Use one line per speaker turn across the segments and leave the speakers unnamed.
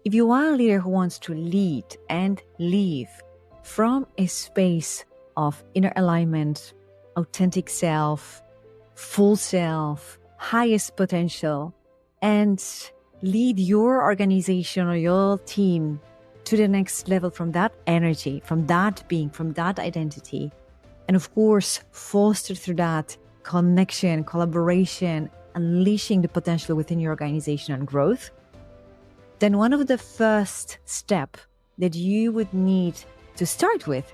If you are a leader who wants to lead and live from a space of inner alignment, authentic self, full self, highest potential, and lead your organization or your team to the next level from that energy, from that being, from that identity, and of course, foster through that connection, collaboration, unleashing the potential within your organization and growth, then one of the first steps that you would need to start with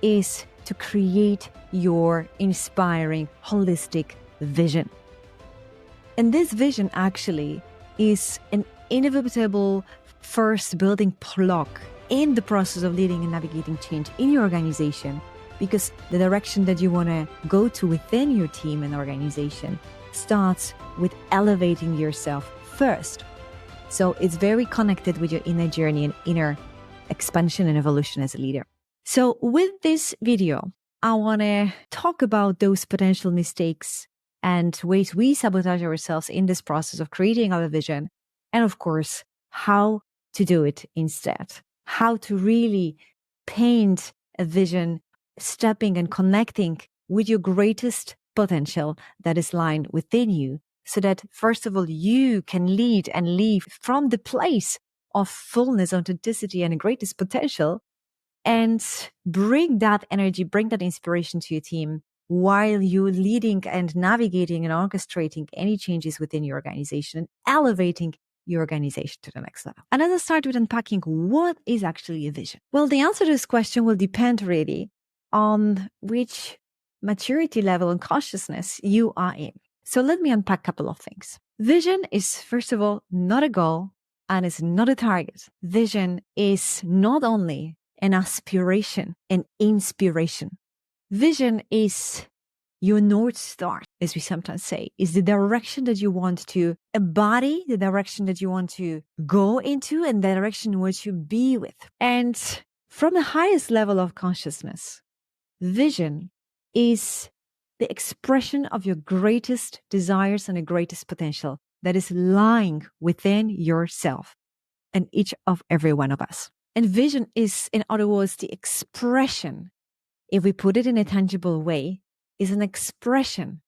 is to create your inspiring, holistic vision. And this vision actually is an inevitable first building block in the process of leading and navigating change in your organization, because the direction that you want to go to within your team and organization starts with elevating yourself first. So it's very connected with your inner journey and inner expansion and evolution as a leader. So with this video, I want to talk about those potential mistakes and ways we sabotage ourselves in this process of creating our vision. And of course, how to do it instead. How to really paint a vision, stepping and connecting with your greatest potential that is lying within you, so that first of all, you can lead and live from the place of fullness, authenticity, and greatest potential, and bring that energy, bring that inspiration to your team while you're leading and navigating and orchestrating any changes within your organization and elevating your organization to the next level. And let's start with unpacking what is actually a vision. Well, the answer to this question will depend really on which maturity level and consciousness you are in. So let me unpack a couple of things. Vision is, first of all, not a goal and it's not a target. Vision is not only an aspiration, an inspiration. Vision is your North Star, as we sometimes say, is the direction that you want to embody, the direction that you want to go into, and the direction in which you be with. And from the highest level of consciousness, vision is the expression of your greatest desires and the greatest potential that is lying within yourself and each of every one of us. And vision is, in other words, the expression, if we put it in a tangible way, is an expression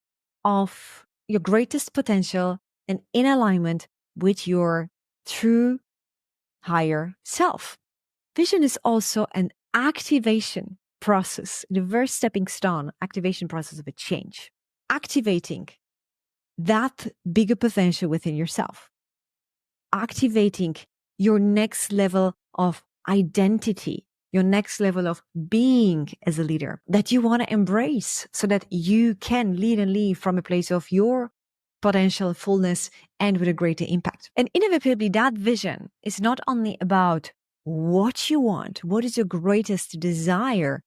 of your greatest potential and in alignment with your true higher self. Vision is also an activation process, the first stepping stone, activation process of a change, activating that bigger potential within yourself, activating your next level of identity, your next level of being as a leader that you want to embrace so that you can lead and live from a place of your potential fullness and with a greater impact. And inevitably, that vision is not only about what you want, what is your greatest desire,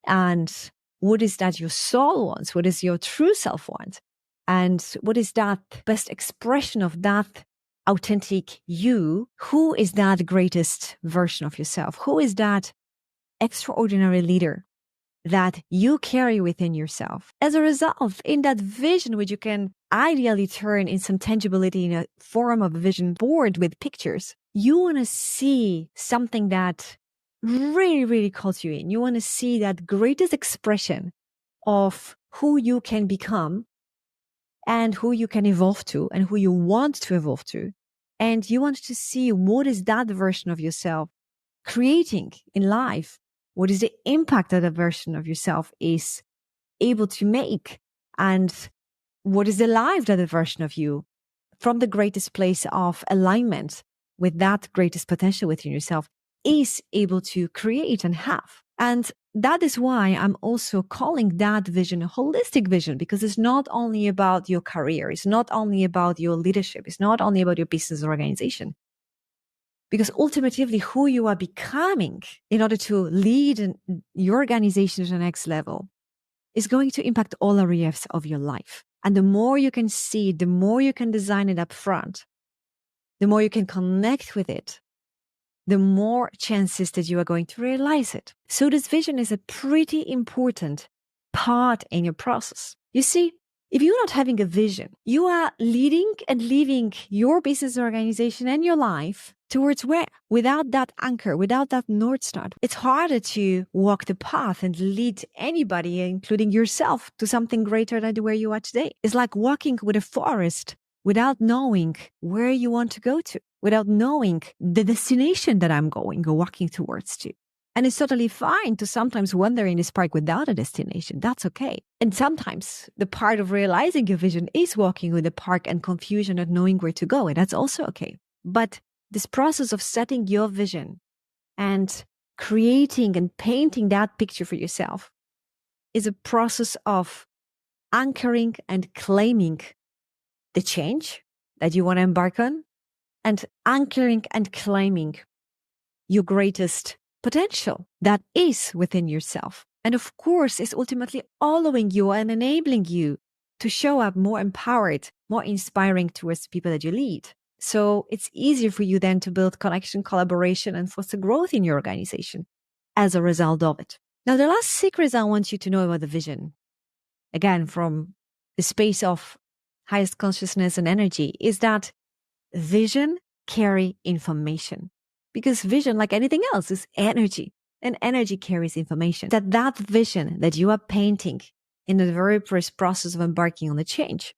and what is that your soul wants, what is your true self want, and what is that best expression of that authentic you, who is that greatest version of yourself, who is that extraordinary leader that you carry within yourself. As a result, in that vision, which you can ideally turn in some tangibility in a form of a vision board with pictures, you want to see something that really, really calls you in. You want to see that greatest expression of who you can become and who you can evolve to and who you want to evolve to. And you want to see what is that version of yourself creating in life. What is the impact that a version of yourself is able to make? And what is the life that a version of you from the greatest place of alignment with that greatest potential within yourself is able to create and have? And that is why I'm also calling that vision a holistic vision, because it's not only about your career. It's not only about your leadership. It's not only about your business organization. Because ultimately, who you are becoming in order to lead your organization to the next level is going to impact all areas of your life. And the more you can see it, the more you can design it up front, the more you can connect with it, the more chances that you are going to realize it. So this vision is a pretty important part in your process. You see, If you're not having a vision, you are leading and leaving your business organization and your life towards where? Without that anchor, without that North Star, it's harder to walk the path and lead anybody, including yourself, to something greater than where you are today. It's like walking with a forest without knowing where you want to go to, without knowing the destination that I'm going or walking towards to. And it's totally fine to sometimes wander in this park without a destination. That's okay. And sometimes the part of realizing your vision is walking with the park and confusion and knowing where to go. And that's also okay. But this process of setting your vision and creating and painting that picture for yourself is a process of anchoring and claiming the change that you want to embark on, and anchoring and claiming your greatest potential that is within yourself. And of course, it's ultimately allowing you and enabling you to show up more empowered, more inspiring towards the people that you lead. So it's easier for you then to build connection, collaboration, and foster growth in your organization as a result of it. Now, the last secrets I want you to know about the vision, again, from the space of highest consciousness and energy, is that vision carry information. Because vision, like anything else, is energy. And energy carries information. That vision that you are painting in the very first process of embarking on the change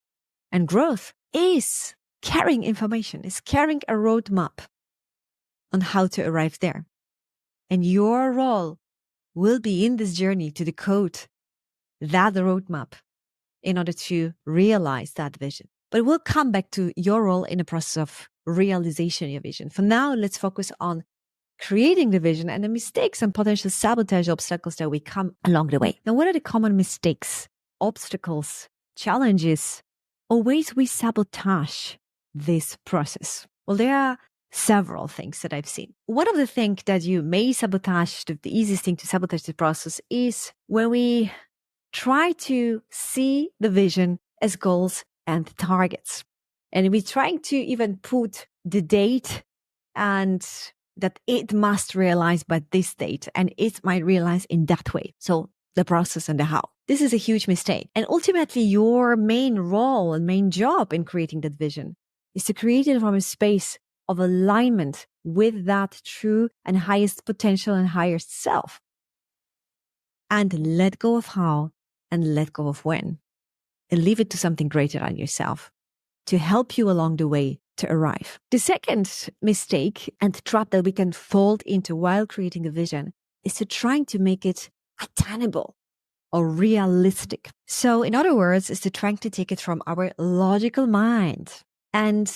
and growth is carrying information, is carrying a roadmap on how to arrive there. And your role will be in this journey to decode that roadmap in order to realize that vision. But we'll come back to your role in the process of realization of your vision. For now, let's focus on creating the vision and the mistakes and potential sabotage obstacles that we come along the way. Now, what are the common mistakes, obstacles, challenges, or ways we sabotage this process? Well, there are several things that I've seen. One of the things that you may sabotage, the easiest thing to sabotage the process, is when we try to see the vision as goals and targets. And we're trying to even put the date and that it must realize by this date and it might realize in that way. So the process and the how. This is a huge mistake. And ultimately, your main role and main job in creating that vision is to create it from a space of alignment with that true and highest potential and highest self. And let go of how and let go of when. And leave it to something greater than yourself to help you along the way to arrive. The second mistake and trap that we can fall into while creating a vision is to trying to make it attainable or realistic. So in other words, is to trying to take it from our logical mind. And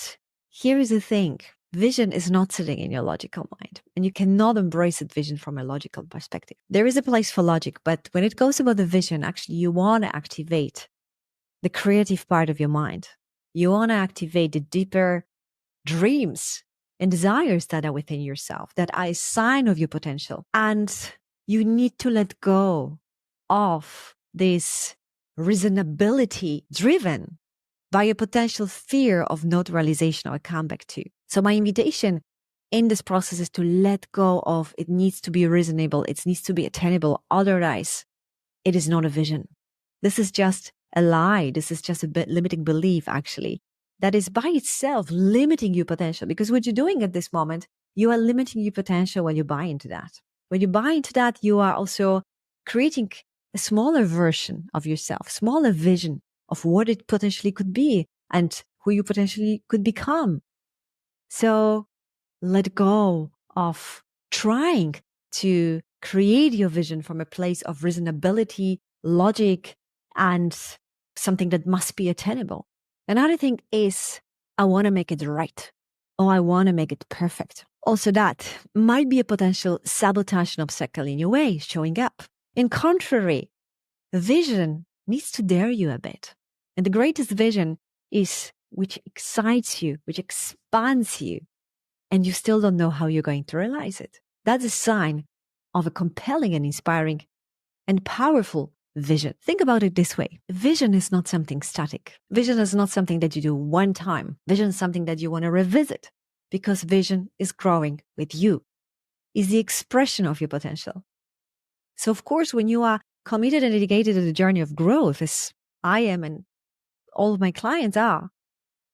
here is the thing. Vision is not sitting in your logical mind, and you cannot embrace that vision from a logical perspective. There is a place for logic, but when it goes about the vision, actually you want to activate the creative part of your mind. You want to activate the deeper dreams and desires that are within yourself, that are a sign of your potential. And you need to let go of this reasonability driven by a potential fear of not realization or comeback to. So my invitation in this process is to let go of it needs to be reasonable, it needs to be attainable. Otherwise, it is not a vision. This is just a lie. This is just a limiting belief, actually, that is by itself limiting your potential. Because what you're doing at this moment, you are limiting your potential when you buy into that. When you buy into that, you are also creating a smaller version of yourself, smaller vision of what it potentially could be and who you potentially could become. So let go of trying to create your vision from a place of reasonability, logic, and something that must be attainable. Another thing is, I want to make it right. Or I want to make it perfect. Also, that might be a potential sabotage and obstacle in your way showing up. In contrary, vision needs to dare you a bit. And the greatest vision is which excites you, which expands you, and you still don't know how you're going to realize it. That's a sign of a compelling and inspiring and powerful vision. Think about it this way. Vision is not something static. Vision is not something that you do one time. Vision is something that you want to revisit because vision is growing with you, is the expression of your potential. So of course, when you are committed and dedicated to the journey of growth, as I am and all of my clients are,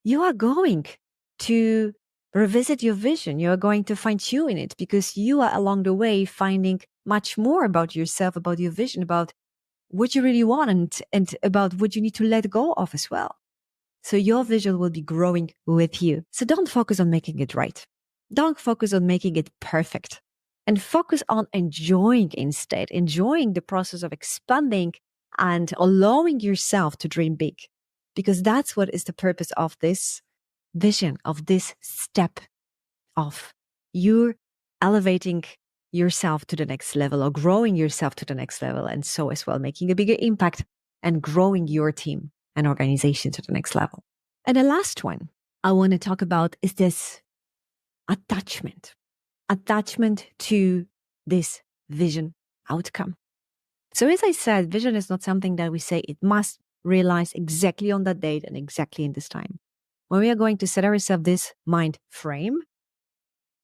you are going to revisit your vision. You are going to fine tune it because you are along the way finding much more about yourself, about your vision, about what you really want and about what you need to let go of as well. So your vision will be growing with you. So don't focus on making it right. Don't focus on making it perfect, and focus on enjoying instead, enjoying the process of expanding and allowing yourself to dream big, because that's what is the purpose of this vision, of this step of you elevating yourself to the next level or growing yourself to the next level. And so as well, making a bigger impact and growing your team and organization to the next level. And the last one I want to talk about is this attachment to this vision outcome. So as I said, vision is not something that we say it must realize exactly on that date and exactly in this time. When we are going to set ourselves this mind frame,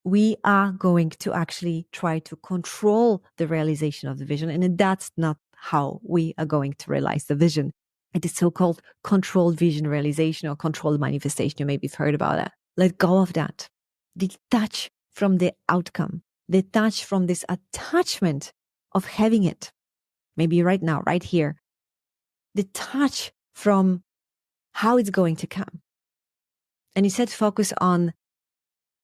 we are going to actually try to control the realization of the vision. And that's not how we are going to realize the vision. It is so-called controlled vision realization or controlled manifestation. You maybe have heard about that. Let go of that. Detach from the outcome. Detach from this attachment of having it. Maybe right now, right here. Detach from how it's going to come. And instead focus on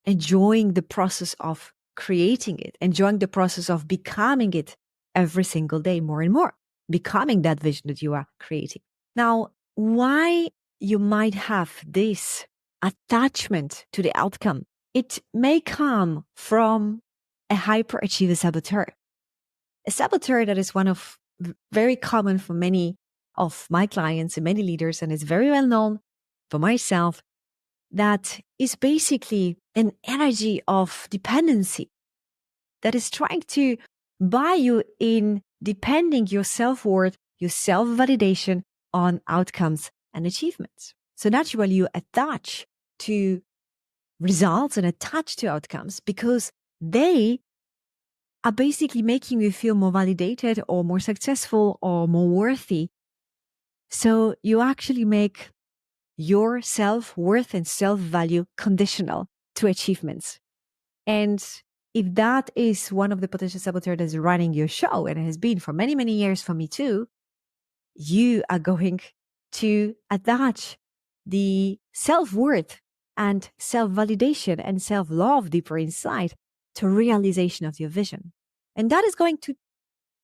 enjoying the process of creating it, enjoying the process of becoming it every single day more and more, becoming that vision that you are creating. Now, why you might have this attachment to the outcome, it may come from a hyperachiever saboteur. A saboteur that is one of very common for many of my clients and many leaders, and is very well known for myself, that is basically an energy of dependency that is trying to buy you in depending your self-worth, your self-validation on outcomes and achievements. So naturally you attach to results and attach to outcomes because they are basically making you feel more validated or more successful or more worthy. So you actually make your self-worth and self-value conditional to achievements. And if that is one of the potential saboteurs that's running your show, and it has been for many, many years for me too, you are going to attach the self-worth and self-validation and self-love deeper inside to realization of your vision. And that is going to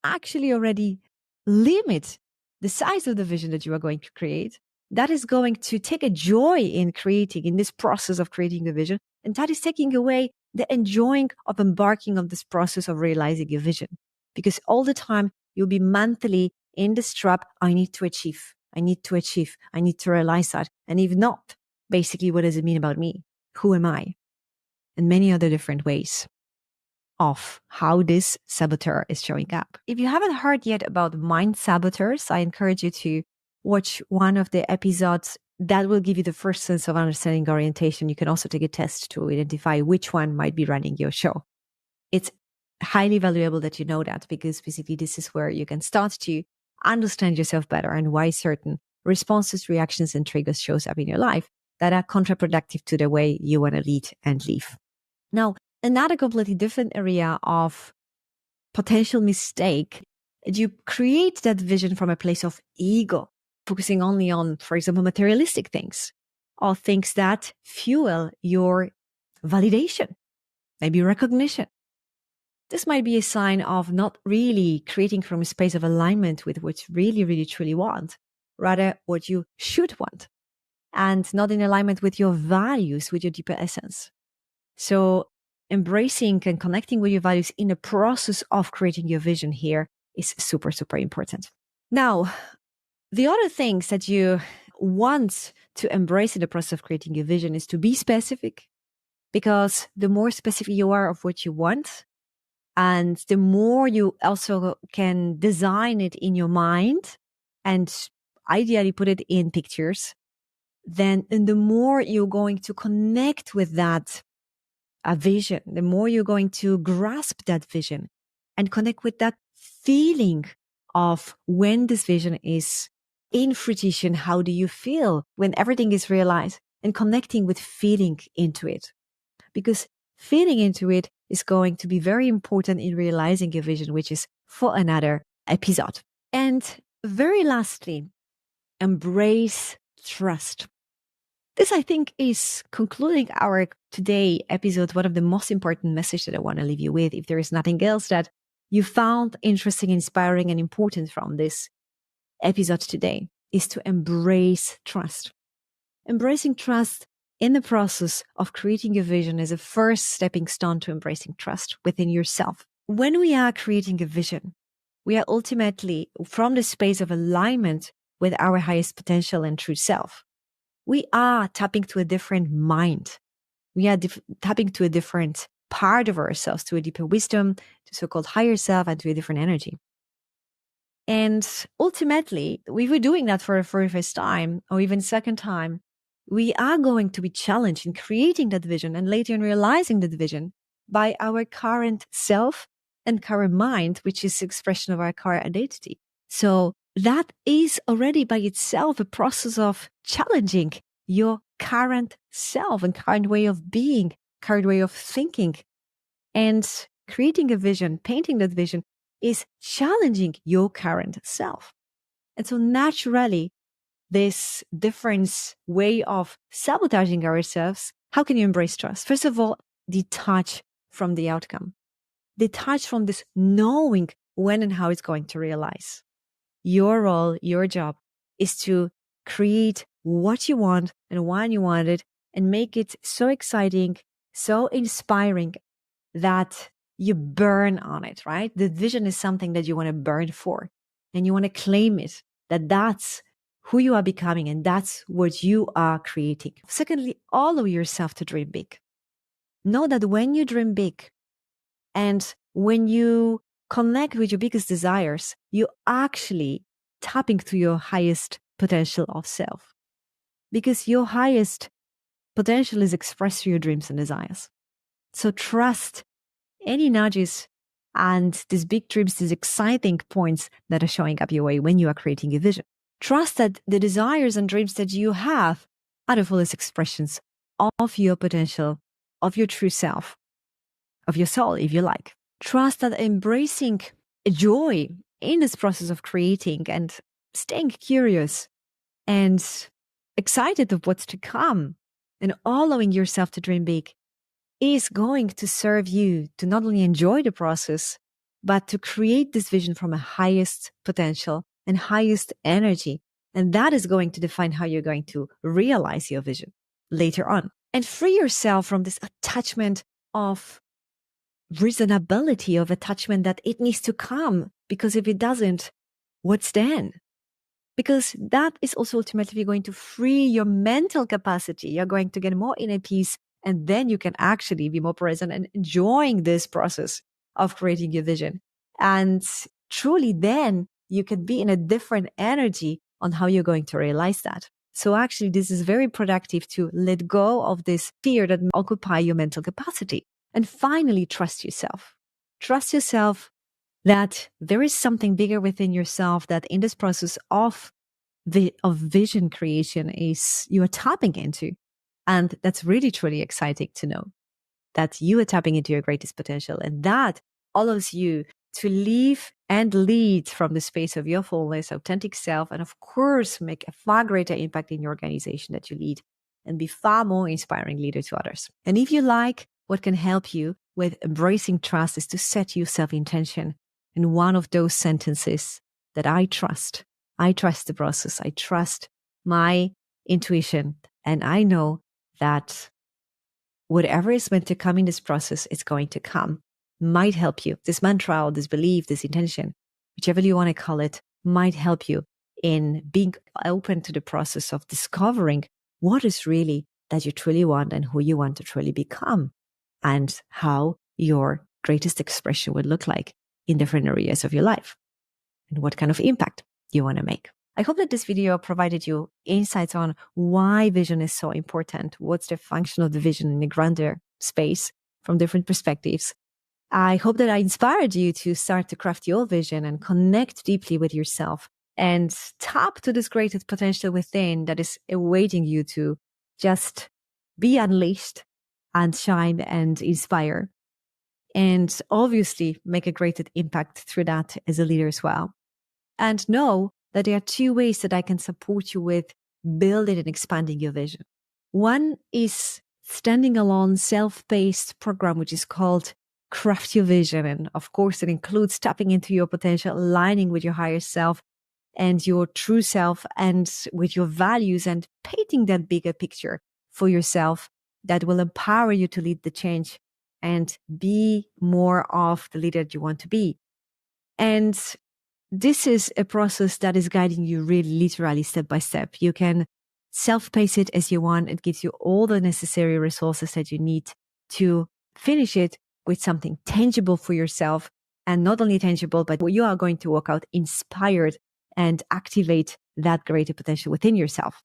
actually already limit the size of the vision that you are going to create. That is going to take a joy in creating, in this process of creating the vision. And that is taking away the enjoying of embarking on this process of realizing your vision. Because all the time you'll be mentally in this trap, I need to achieve, I need to realize that. And if not, basically, what does it mean about me? Who am I? And many other different ways of how this saboteur is showing up. If you haven't heard yet about mind saboteurs, I encourage you to watch one of the episodes. That will give you the first sense of understanding orientation. You can also take a test to identify which one might be running your show. It's highly valuable that you know that, because basically this is where you can start to understand yourself better and why certain responses, reactions, and triggers shows up in your life that are counterproductive to the way you want to lead and live. Now, another completely different area of potential mistake, you create that vision from a place of ego, focusing only on, for example, materialistic things or things that fuel your validation, maybe recognition. This might be a sign of not really creating from a space of alignment with what you really, really, truly want, rather what you should want, and not in alignment with your values, with your deeper essence. So embracing and connecting with your values in the process of creating your vision here is super, super important. Now, the other things that you want to embrace in the process of creating your vision is to be specific, because the more specific you are of what you want, and the more you also can design it in your mind and ideally put it in pictures, then the more you're going to connect with that vision, the more you're going to grasp that vision and connect with that feeling of when this vision is in fruition, how do you feel when everything is realized, and connecting with feeling into it. Because feeling into it is going to be very important in realizing your vision, which is for another episode. And very lastly, embrace trust. This, I think, is concluding our today episode, one of the most important messages that I want to leave you with. If there is nothing else that you found interesting, inspiring, and important from this episode today, is to embrace trust. Embracing trust in the process of creating your vision is a first stepping stone to embracing trust within yourself. When we are creating a vision, we are ultimately from the space of alignment with our highest potential and true self. We are tapping to a different mind. We are tapping to a different part of ourselves, to a deeper wisdom, to so-called higher self, and to a different energy. And ultimately, if we're doing that for a very first time, or even second time, we are going to be challenged in creating that vision and later in realizing that vision by our current self and current mind, which is the expression of our current identity. So that is already by itself a process of challenging your current self and current way of being, current way of thinking. And creating a vision, painting that vision, is challenging your current self. And so naturally, this different way of sabotaging ourselves, how can you embrace trust? First of all, detach from the outcome. Detach from this knowing when and how it's going to realize. Your role, your job is to create what you want and when you want it and make it so exciting, so inspiring that you burn on it, right? The vision is something that you want to burn for and you want to claim it, that's who you are becoming and that's what you are creating. Secondly, allow yourself to dream big. Know that when you dream big and when you connect with your biggest desires, you actually tapping to your highest potential of self. Because your highest potential is expressed through your dreams and desires. So trust any nudges and these big dreams, these exciting points that are showing up your way when you are creating a vision. Trust that the desires and dreams that you have are the fullest expressions of your potential, of your true self, of your soul, if you like. Trust that embracing joy in this process of creating and staying curious and excited of what's to come and allowing yourself to dream big is going to serve you to not only enjoy the process, but to create this vision from a highest potential and highest energy. And that is going to define how you're going to realize your vision later on. And free yourself from this attachment of reasonability, of attachment that it needs to come, because if it doesn't, what's then? Because that is also ultimately going to free your mental capacity. You're going to get more inner peace, and then you can actually be more present and enjoying this process of creating your vision. And truly then you can be in a different energy on how you're going to realize that. So actually this is very productive to let go of this fear that occupy your mental capacity. And finally, trust yourself. Trust yourself that there is something bigger within yourself that in this process of vision creation is you are tapping into. And that's really, truly exciting to know that you are tapping into your greatest potential. And that allows you to live and lead from the space of your fullness, authentic self, and of course, make a far greater impact in your organization that you lead and be far more inspiring leader to others. And if you like what can help you with embracing trust is to set yourself intention. And one of those sentences that I trust the process. I trust my intuition. And I know that whatever is meant to come in this process is going to come, might help you. This mantra, or this belief, this intention, whichever you want to call it, might help you in being open to the process of discovering what is really that you truly want and who you want to truly become and how your greatest expression would look like in different areas of your life and what kind of impact you want to make. I hope that this video provided you insights on why vision is so important. What's the function of the vision in a grander space from different perspectives. I hope that I inspired you to start to craft your vision and connect deeply with yourself and tap to this greatest potential within that is awaiting you to just be unleashed and shine and inspire. And obviously make a greater impact through that as a leader as well. And know that there are two ways that I can support you with building and expanding your vision. One is standing alone self-paced program, which is called Craft Your Vision. And of course, it includes tapping into your potential, aligning with your higher self and your true self and with your values and painting that bigger picture for yourself that will empower you to lead the change and be more of the leader that you want to be. And this is a process that is guiding you really literally step by step. You can self-pace it as you want. It gives you all the necessary resources that you need to finish it with something tangible for yourself. And not only tangible, but you are going to walk out inspired and activate that greater potential within yourself.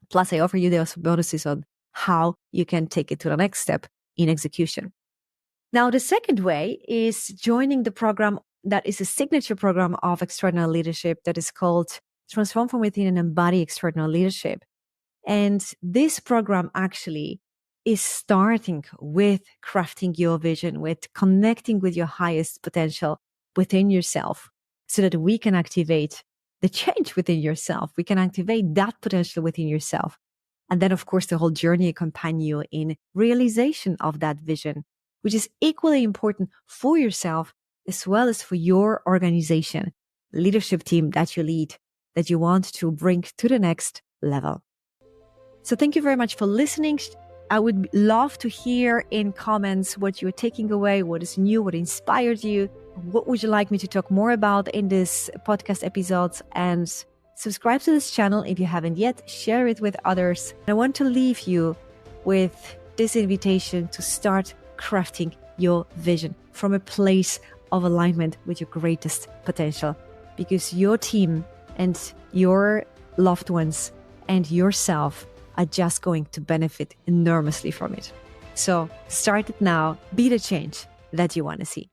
Plus, I offer you those bonuses on how you can take it to the next step in execution. Now, the second way is joining the program that is a signature program of extraordinary leadership that is called Transform from Within and Embody Extraordinary Leadership. And this program actually is starting with crafting your vision, with connecting with your highest potential within yourself so that we can activate the change within yourself. We can activate that potential within yourself. And then, of course, the whole journey accompany you in realization of that vision, which is equally important for yourself as well as for your organization, leadership team that you lead, that you want to bring to the next level. So thank you very much for listening. I would love to hear in comments what you're taking away, what is new, what inspired you, what would you like me to talk more about in this podcast episodes, and subscribe to this channel if you haven't yet, share it with others. I want to leave you with this invitation to start crafting your vision from a place of alignment with your greatest potential, because your team and your loved ones and yourself are just going to benefit enormously from it. So start it now. Be the change that you want to see.